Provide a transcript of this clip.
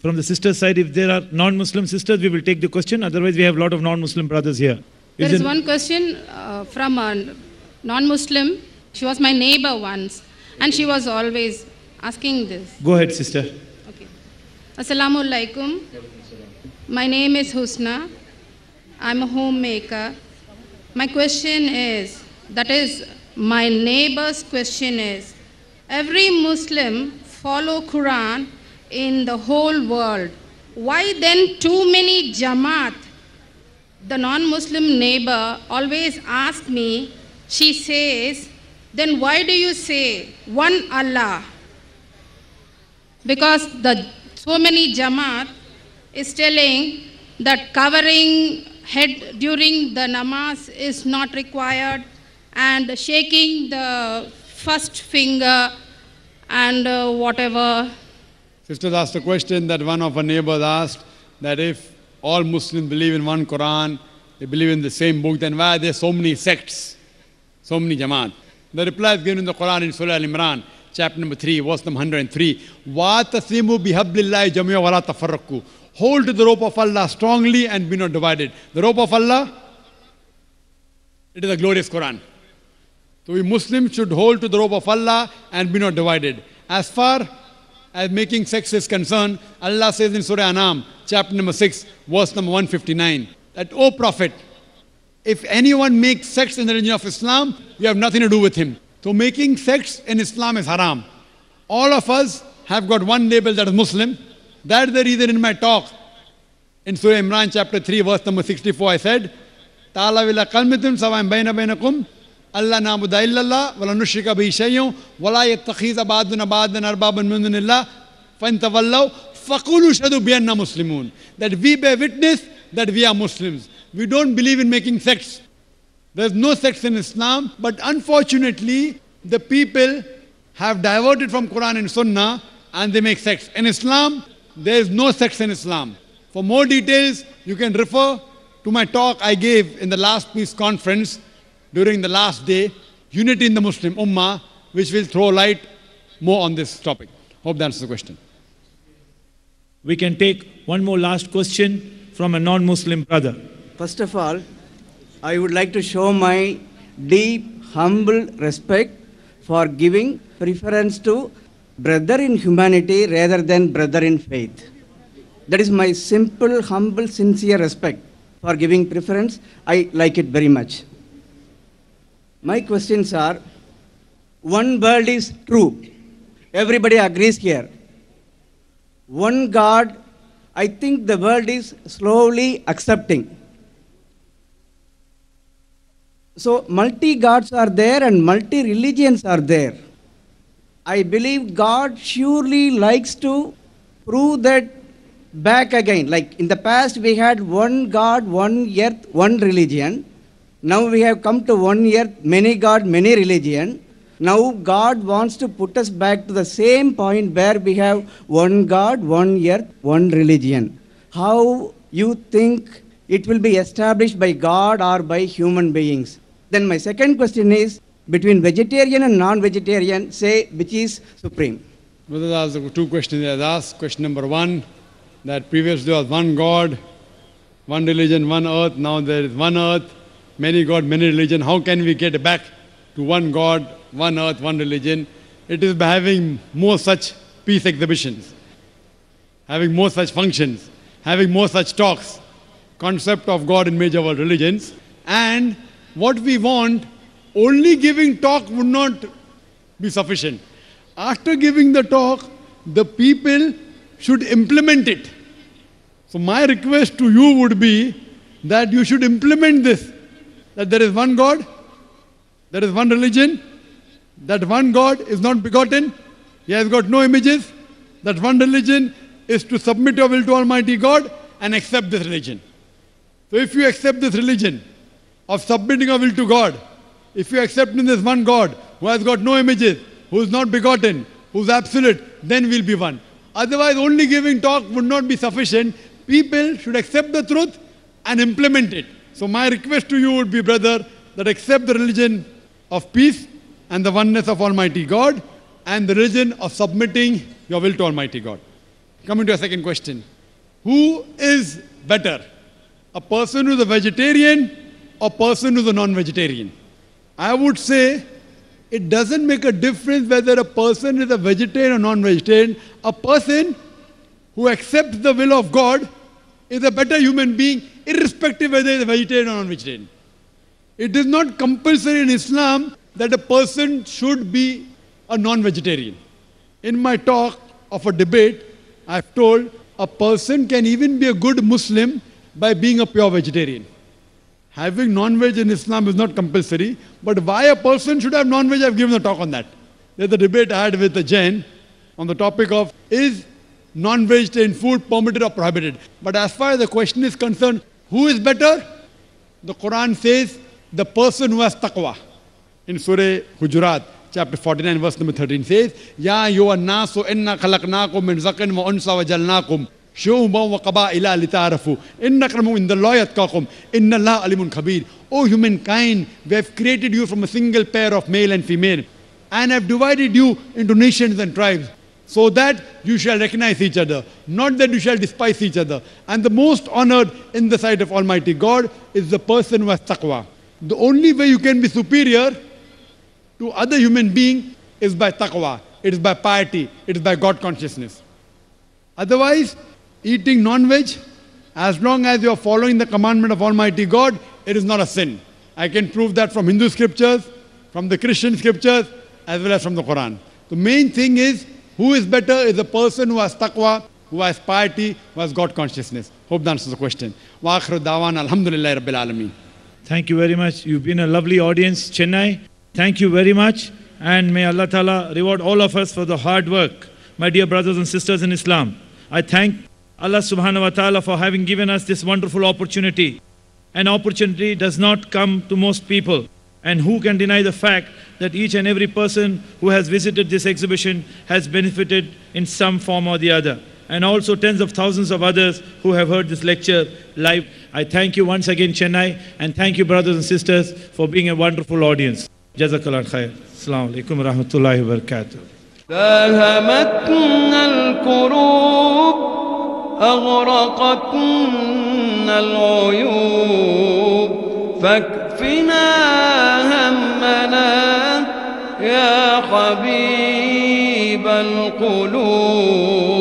From the sister side, if there are non-Muslim sisters, we will take the question. Otherwise, we have a lot of non-Muslim brothers here. There is one question from a non-Muslim. She was my neighbor once, and she was always asking this. Go ahead, sister. Okay. Assalamu alaikum. My name is Husna. I'm a homemaker. My question is, that is, my neighbor's question is, every Muslim follow Quran in the whole world. Why then too many Jamaat? The non-Muslim neighbor always asks me, she says, then why do you say one Allah? Because so many Jamaat is telling that covering head during the namaz is not required, and shaking the first finger and whatever. Sisters asked a question that one of her neighbors asked, that if all Muslims believe in one Quran, they believe in the same book, then why are there so many sects, so many Jamaat? The reply is given in the Quran in Surah Al-Imran, chapter number 3, verse number 103. وَاتَصِمُوا بِحَبْلِ اللَّهِ جَمِيعًا وَلَا تَفَرَّقُوا. Hold to the rope of Allah strongly and be not divided. The rope of Allah, it is a glorious Quran. So we Muslims should hold to the rope of Allah and be not divided. As far as making sex is concerned, Allah says in Surah Anam, chapter number 6, verse number 159, that, O Prophet, if anyone makes sex in the religion of Islam, you have nothing to do with him. So making sex in Islam is haram. All of us have got one label, that is Muslim. That's the reason in my talk in Surah Imran chapter 3 verse number 64 I said, Ta'ala wila qalmitum sawa'in bayna bainakum Allah na'budu illallah wa la nushrika bihi shay'un wa la yattakhiza ba'duna ba'dan arbaban min dunillah fa in tawallaw faqulu shahadu bi anna muslimun. That we bear witness that we are Muslims. We don't believe in making sex. There's no sex in Islam, but unfortunately the people have diverted from Quran and Sunnah and they make sex. In Islam, there is no sex in Islam. For more details, you can refer to my talk I gave in the last peace conference during the last day, Unity in the Muslim Ummah, which will throw light more on this topic. Hope that answers the question. We can take one more last question from a non-Muslim brother. First of all, I would like to show my deep, humble respect for giving preference to brother in humanity rather than brother in faith. That is my simple, humble, sincere respect for giving preference. I like it very much. My questions are, one world is true. Everybody agrees here. One God, I think the world is slowly accepting. So multi-gods are there and multi-religions are there. I believe God surely likes to prove that back again. Like in the past we had one God, one earth, one religion. Now we have come to one earth, many God, many religion. Now God wants to put us back to the same point where we have one God, one earth, one religion. How you think it will be established by God or by human beings? Then my second question is, between vegetarian and non-vegetarian, say which is supreme? Brothers asked two questions. They asked question number one, that previously there was one God, one religion, one earth. Now there is one earth, many God, many religion. How can we get back to one God, one earth, one religion? It is by having more such peace exhibitions, having more such functions, having more such talks, concept of God in major world religions. And what we want, only giving talk would not be sufficient. After giving the talk, the people should implement it. So my request to you would be that you should implement this, that there is one God, there is one religion, that one God is not begotten, He has got no images, that one religion is to submit your will to Almighty God and accept this religion. So if you accept this religion of submitting your will to God, if you accept in this one God who has got no images, who is not begotten, who is absolute, then we'll be one. Otherwise, only giving talk would not be sufficient. People should accept the truth and implement it. So my request to you would be, brother, that accept the religion of peace and the oneness of Almighty God and the religion of submitting your will to Almighty God. Coming to a second question. Who is better? A person who's a vegetarian or a person who's a non-vegetarian? I would say it doesn't make a difference whether a person is a vegetarian or non-vegetarian. A person who accepts the will of God is a better human being, irrespective whether he is a vegetarian or non-vegetarian. It is not compulsory in Islam that a person should be a non-vegetarian. In my talk of a debate, I've told a person can even be a good Muslim by being a pure vegetarian. Having non-veg in Islam is not compulsory, but why a person should have non-veg, I've given a talk on that. There's a debate I had with a Jain on the topic of is non-vegetarian food permitted or prohibited. But as far as the question is concerned, who is better? The Quran says the person who has taqwa. In Surah Hujurat, chapter 49, verse number 13 says, Ya ayyuhan nasu inna khalaqnakum min zakarin wa unsa wa jalnakum shu'uban wa qaba'ila lita'arafu inna akramakum indallahi atqakum inna Allaha alimun khabir. O humankind, we have created you from a single pair of male and female and have divided you into nations and tribes so that you shall recognize each other, not that you shall despise each other. And the most honored in the sight of Almighty God is the person who has taqwa. The only way you can be superior to other human being is by taqwa. It is by piety. It is by God consciousness. Otherwise, eating non-veg, as long as you are following the commandment of Almighty God, it is not a sin. I can prove that from Hindu scriptures, from the Christian scriptures, as well as from the Quran. The main thing is, who is better is the person who has taqwa, who has piety, who has God consciousness. Hope that answers the question. Wa akhiru da'wana alhamdulillahi rabbil alameen. Thank you very much. You've been a lovely audience, Chennai. Thank you very much. And may Allah Ta'ala reward all of us for the hard work. My dear brothers and sisters in Islam, I thank Allah Subhanahu wa Ta'ala for having given us this wonderful opportunity. An opportunity does not come to most people. And who can deny the fact that each and every person who has visited this exhibition has benefited in some form or the other. And also tens of thousands of others who have heard this lecture live. I thank you once again, Chennai, and thank you, brothers and sisters, for being a wonderful audience. Jazakallah khair. Assalamu alaikum wa rahmatullahi wa barakatuh. داهمتنا الكروب أغرقتنا العيوب فاكفنا همنا يا حبيب القلوب